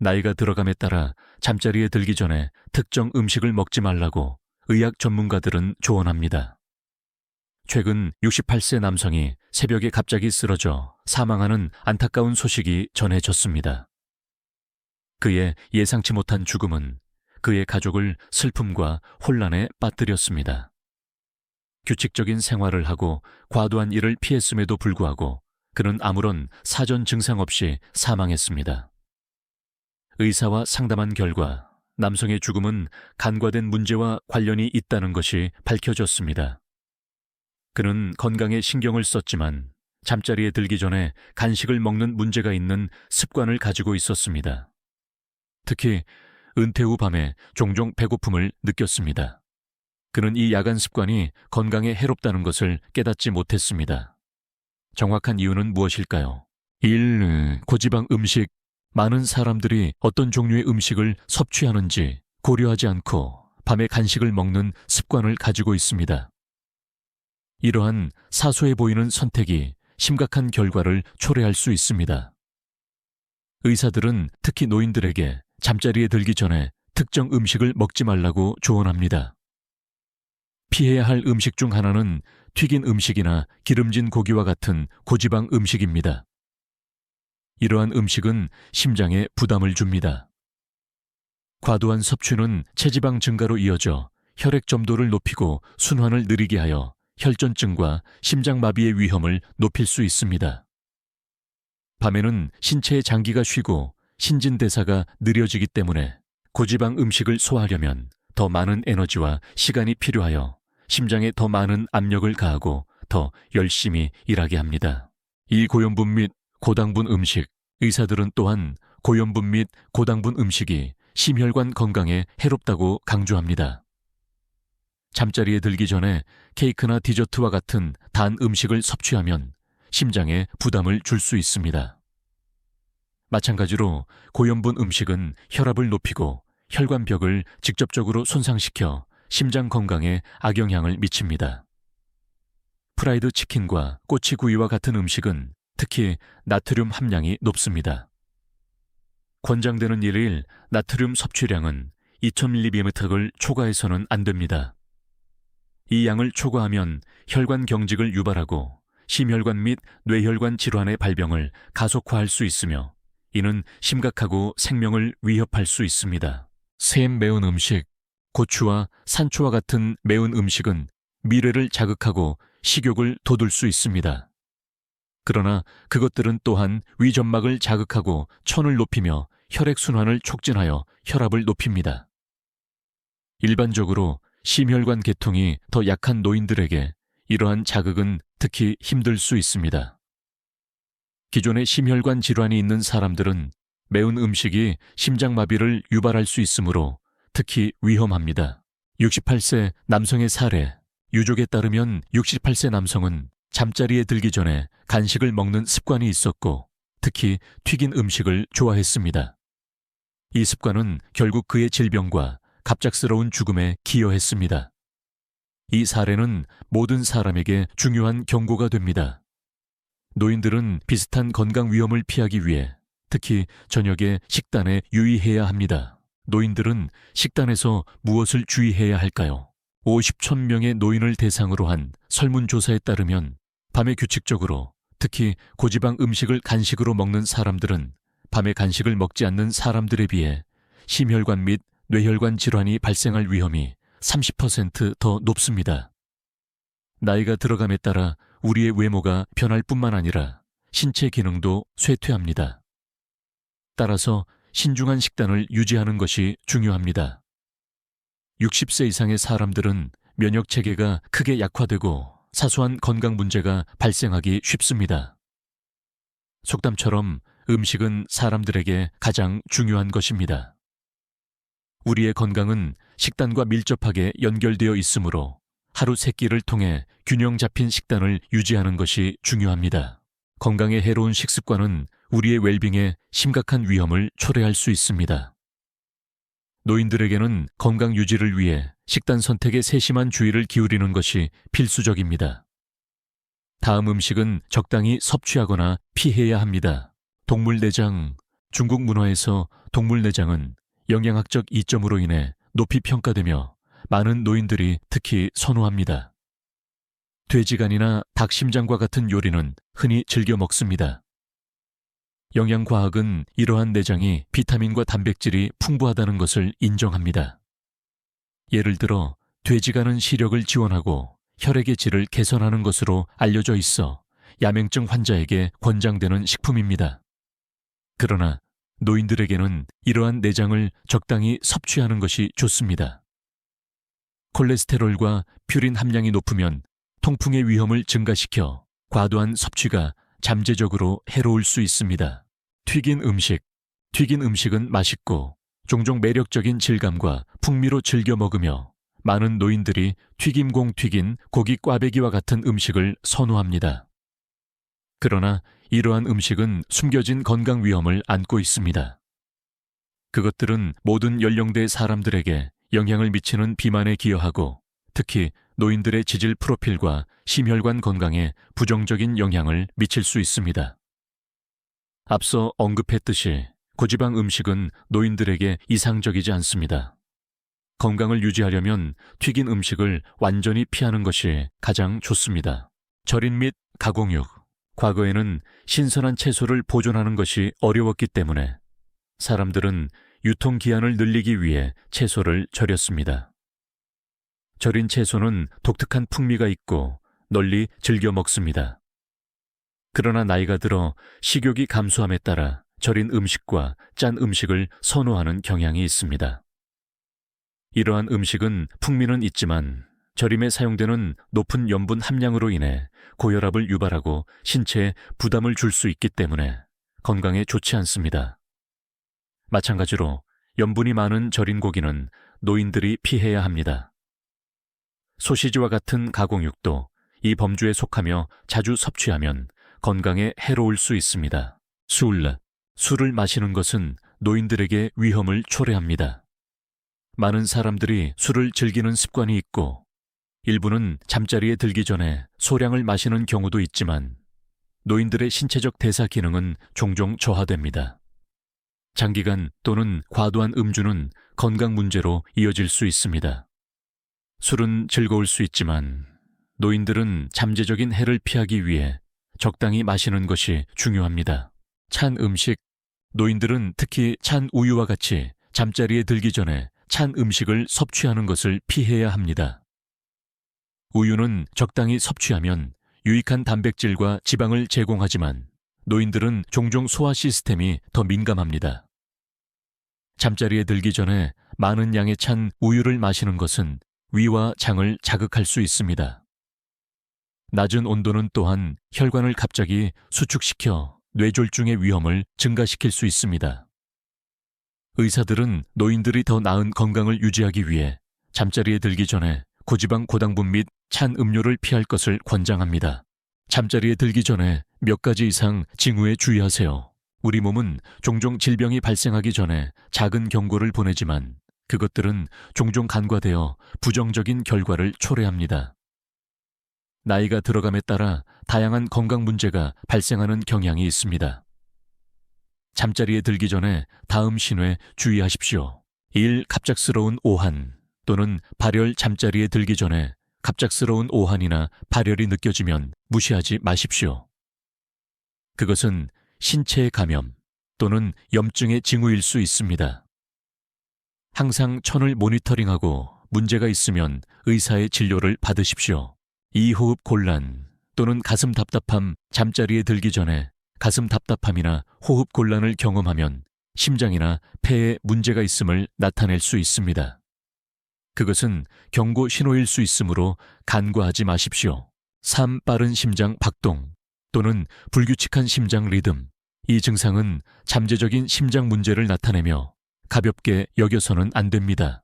나이가 들어감에 따라 잠자리에 들기 전에 특정 음식을 먹지 말라고 의학 전문가들은 조언합니다. 최근 68세 남성이 새벽에 갑자기 쓰러져 사망하는 안타까운 소식이 전해졌습니다. 그의 예상치 못한 죽음은 그의 가족을 슬픔과 혼란에 빠뜨렸습니다. 규칙적인 생활을 하고 과도한 일을 피했음에도 불구하고 그는 아무런 사전 증상 없이 사망했습니다. 의사와 상담한 결과 남성의 죽음은 간과된 문제와 관련이 있다는 것이 밝혀졌습니다. 그는 건강에 신경을 썼지만 잠자리에 들기 전에 간식을 먹는 문제가 있는 습관을 가지고 있었습니다. 특히 은퇴 후 밤에 종종 배고픔을 느꼈습니다. 그는 이 야간 습관이 건강에 해롭다는 것을 깨닫지 못했습니다. 정확한 이유는 무엇일까요? 1. 고지방 음식. 많은 사람들이 어떤 종류의 음식을 섭취하는지 고려하지 않고 밤에 간식을 먹는 습관을 가지고 있습니다. 이러한 사소해 보이는 선택이 심각한 결과를 초래할 수 있습니다. 의사들은 특히 노인들에게 잠자리에 들기 전에 특정 음식을 먹지 말라고 조언합니다. 피해야 할 음식 중 하나는 튀긴 음식이나 기름진 고기와 같은 고지방 음식입니다. 이러한 음식은 심장에 부담을 줍니다. 과도한 섭취는 체지방 증가로 이어져 혈액 점도를 높이고 순환을 느리게 하여 혈전증과 심장마비의 위험을 높일 수 있습니다. 밤에는 신체의 장기가 쉬고 신진대사가 느려지기 때문에 고지방 음식을 소화하려면 더 많은 에너지와 시간이 필요하여 심장에 더 많은 압력을 가하고 더 열심히 일하게 합니다. 이 고염분 및 고당분 음식, 의사들은 또한 고염분 및 고당분 음식이 심혈관 건강에 해롭다고 강조합니다. 잠자리에 들기 전에 케이크나 디저트와 같은 단 음식을 섭취하면 심장에 부담을 줄 수 있습니다. 마찬가지로 고염분 음식은 혈압을 높이고 혈관벽을 직접적으로 손상시켜 심장 건강에 악영향을 미칩니다. 프라이드 치킨과 꼬치구이와 같은 음식은 특히 나트륨 함량이 높습니다. 권장되는 일일 나트륨 섭취량은 2000mg을 초과해서는 안 됩니다. 이 양을 초과하면 혈관 경직을 유발하고 심혈관 및 뇌혈관 질환의 발병을 가속화할 수 있으며 이는 심각하고 생명을 위협할 수 있습니다. 샘 매운 음식, 고추와 산초와 같은 매운 음식은 미뢰를 자극하고 식욕을 돋울 수 있습니다. 그러나 그것들은 또한 위점막을 자극하고 천을 높이며 혈액순환을 촉진하여 혈압을 높입니다. 일반적으로 심혈관 계통이 더 약한 노인들에게 이러한 자극은 특히 힘들 수 있습니다. 기존의 심혈관 질환이 있는 사람들은 매운 음식이 심장마비를 유발할 수 있으므로 특히 위험합니다. 68세 남성의 사례. 유족에 따르면 68세 남성은 잠자리에 들기 전에 간식을 먹는 습관이 있었고 특히 튀긴 음식을 좋아했습니다. 이 습관은 결국 그의 질병과 갑작스러운 죽음에 기여했습니다. 이 사례는 모든 사람에게 중요한 경고가 됩니다. 노인들은 비슷한 건강 위험을 피하기 위해 특히 저녁에 식단에 유의해야 합니다. 노인들은 식단에서 무엇을 주의해야 할까요? 50,000명의 노인을 대상으로 한 설문조사에 따르면 밤에 규칙적으로 특히 고지방 음식을 간식으로 먹는 사람들은 밤에 간식을 먹지 않는 사람들에 비해 심혈관 및 뇌혈관 질환이 발생할 위험이 30% 높습니다. 나이가 들어감에 따라 우리의 외모가 변할 뿐만 아니라 신체 기능도 쇠퇴합니다. 따라서 신중한 식단을 유지하는 것이 중요합니다. 60세 이상의 사람들은 면역 체계가 크게 약화되고 사소한 건강 문제가 발생하기 쉽습니다. 속담처럼 음식은 사람들에게 가장 중요한 것입니다. 우리의 건강은 식단과 밀접하게 연결되어 있으므로 하루 3끼를 통해 균형 잡힌 식단을 유지하는 것이 중요합니다. 건강에 해로운 식습관은 우리의 웰빙에 심각한 위험을 초래할 수 있습니다. 노인들에게는 건강 유지를 위해 식단 선택에 세심한 주의를 기울이는 것이 필수적입니다. 다음 음식은 적당히 섭취하거나 피해야 합니다. 동물 내장, 중국 문화에서 동물 내장은 영양학적 이점으로 인해 높이 평가되며 많은 노인들이 특히 선호합니다. 돼지간이나 닭 심장과 같은 요리는 흔히 즐겨 먹습니다. 영양과학은 이러한 내장이 비타민과 단백질이 풍부하다는 것을 인정합니다. 예를 들어 돼지간은 시력을 지원하고 혈액의 질을 개선하는 것으로 알려져 있어 야맹증 환자에게 권장되는 식품입니다. 그러나 노인들에게는 이러한 내장을 적당히 섭취하는 것이 좋습니다. 콜레스테롤과 퓨린 함량이 높으면 통풍의 위험을 증가시켜 과도한 섭취가 잠재적으로 해로울 수 있습니다. 튀긴 음식은 맛있고 종종 매력적인 질감과 풍미로 즐겨 먹으며 많은 노인들이 튀김공 튀긴 고기 꽈배기와 같은 음식을 선호합니다. 그러나 이러한 음식은 숨겨진 건강 위험을 안고 있습니다. 그것들은 모든 연령대 사람들에게 영향을 미치는 비만에 기여하고 특히 노인들의 지질 프로필과 심혈관 건강에 부정적인 영향을 미칠 수 있습니다. 앞서 언급했듯이 고지방 음식은 노인들에게 이상적이지 않습니다. 건강을 유지하려면 튀긴 음식을 완전히 피하는 것이 가장 좋습니다. 절인 및 가공육. 과거에는 신선한 채소를 보존하는 것이 어려웠기 때문에 사람들은 유통기한을 늘리기 위해 채소를 절였습니다. 절인 채소는 독특한 풍미가 있고 널리 즐겨 먹습니다. 그러나 나이가 들어 식욕이 감소함에 따라 절인 음식과 짠 음식을 선호하는 경향이 있습니다. 이러한 음식은 풍미는 있지만 절임에 사용되는 높은 염분 함량으로 인해 고혈압을 유발하고 신체에 부담을 줄 수 있기 때문에 건강에 좋지 않습니다. 마찬가지로 염분이 많은 절인 고기는 노인들이 피해야 합니다. 소시지와 같은 가공육도 이 범주에 속하며 자주 섭취하면 건강에 해로울 수 있습니다. 술을 마시는 것은 노인들에게 위험을 초래합니다. 많은 사람들이 술을 즐기는 습관이 있고 일부는 잠자리에 들기 전에 소량을 마시는 경우도 있지만 노인들의 신체적 대사 기능은 종종 저하됩니다. 장기간 또는 과도한 음주는 건강 문제로 이어질 수 있습니다. 술은 즐거울 수 있지만 노인들은 잠재적인 해를 피하기 위해 적당히 마시는 것이 중요합니다. 찬 음식, 노인들은 특히 찬 우유와 같이 잠자리에 들기 전에 찬 음식을 섭취하는 것을 피해야 합니다. 우유는 적당히 섭취하면 유익한 단백질과 지방을 제공하지만 노인들은 종종 소화 시스템이 더 민감합니다. 잠자리에 들기 전에 많은 양의 찬 우유를 마시는 것은 위와 장을 자극할 수 있습니다. 낮은 온도는 또한 혈관을 갑자기 수축시켜 뇌졸중의 위험을 증가시킬 수 있습니다. 의사들은 노인들이 더 나은 건강을 유지하기 위해 잠자리에 들기 전에 고지방 고당분 및 찬 음료를 피할 것을 권장합니다. 잠자리에 들기 전에 몇 가지 이상 징후에 주의하세요. 우리 몸은 종종 질병이 발생하기 전에 작은 경고를 보내지만 그것들은 종종 간과되어 부정적인 결과를 초래합니다. 나이가 들어감에 따라 다양한 건강 문제가 발생하는 경향이 있습니다. 잠자리에 들기 전에 다음 신호에 주의하십시오. 1. 갑작스러운 오한 또는 발열. 잠자리에 들기 전에 갑작스러운 오한이나 발열이 느껴지면 무시하지 마십시오. 그것은 신체의 감염 또는 염증의 징후일 수 있습니다. 항상 천을 모니터링하고 문제가 있으면 의사의 진료를 받으십시오. 2. 호흡 곤란 또는 가슴 답답함. 잠자리에 들기 전에 가슴 답답함이나 호흡 곤란을 경험하면 심장이나 폐에 문제가 있음을 나타낼 수 있습니다. 그것은 경고 신호일 수 있으므로 간과하지 마십시오. 3. 빠른 심장 박동 또는 불규칙한 심장 리듬. 이 증상은 잠재적인 심장 문제를 나타내며 가볍게 여겨서는 안 됩니다.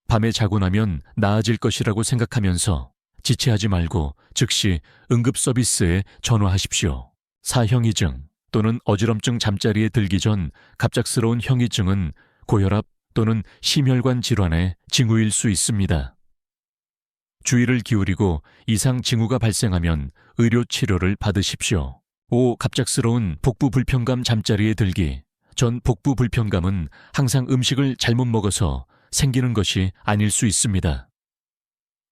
밤에 자고 나면 나아질 것이라고 생각하면서 지체하지 말고 즉시 응급서비스에 전화하십시오. 4. 형이증 또는 어지럼증. 잠자리에 들기 전 갑작스러운 형이증은 고혈압 또는 심혈관 질환의 징후일 수 있습니다. 주의를 기울이고 이상 징후가 발생하면 의료 치료를 받으십시오. 5. 갑작스러운 복부 불편감. 잠자리에 들기 전 복부 불편감은 항상 음식을 잘못 먹어서 생기는 것이 아닐 수 있습니다.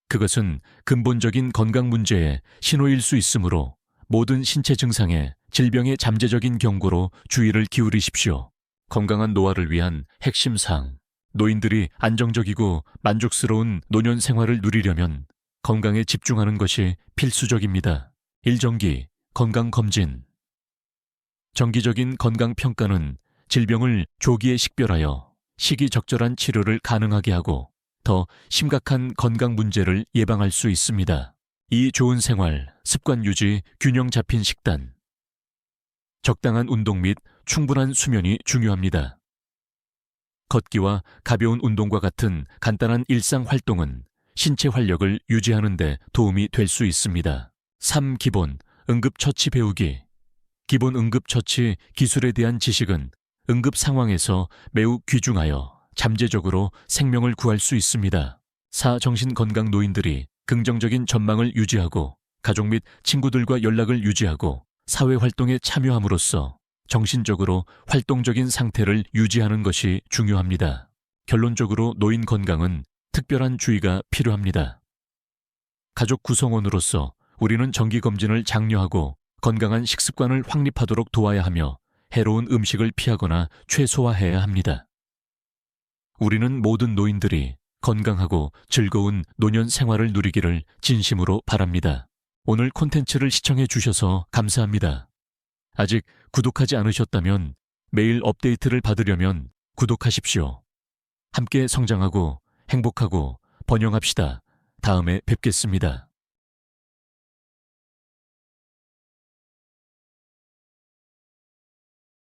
그것은 근본적인 건강 문제의 신호일 수 있으므로 모든 신체 증상에 질병의 잠재적인 경고로 주의를 기울이십시오. 건강한 노화를 위한 핵심 사항. 노인들이 안정적이고 만족스러운 노년 생활을 누리려면 건강에 집중하는 것이 필수적입니다. 1정기 건강검진. 정기적인 건강평가는 질병을 조기에 식별하여 시기적절한 치료를 가능하게 하고 더 심각한 건강 문제를 예방할 수 있습니다. 이 좋은 생활, 습관 유지, 균형 잡힌 식단. 적당한 운동 및 충분한 수면이 중요합니다. 걷기와 가벼운 운동과 같은 간단한 일상 활동은 신체 활력을 유지하는 데 도움이 될 수 있습니다. 3. 기본 응급처치 배우기. 기본 응급처치 기술에 대한 지식은 응급 상황에서 매우 귀중하여 잠재적으로 생명을 구할 수 있습니다. 4. 정신건강 노인들이 긍정적인 전망을 유지하고 가족 및 친구들과 연락을 유지하고 사회활동에 참여함으로써 정신적으로 활동적인 상태를 유지하는 것이 중요합니다. 결론적으로 노인 건강은 특별한 주의가 필요합니다. 가족 구성원으로서 우리는 정기검진을 장려하고 건강한 식습관을 확립하도록 도와야 하며 해로운 음식을 피하거나 최소화해야 합니다. 우리는 모든 노인들이 건강하고 즐거운 노년 생활을 누리기를 진심으로 바랍니다. 오늘 콘텐츠를 시청해 주셔서 감사합니다. 아직 구독하지 않으셨다면 매일 업데이트를 받으려면 구독하십시오. 함께 성장하고 행복하고 번영합시다. 다음에 뵙겠습니다.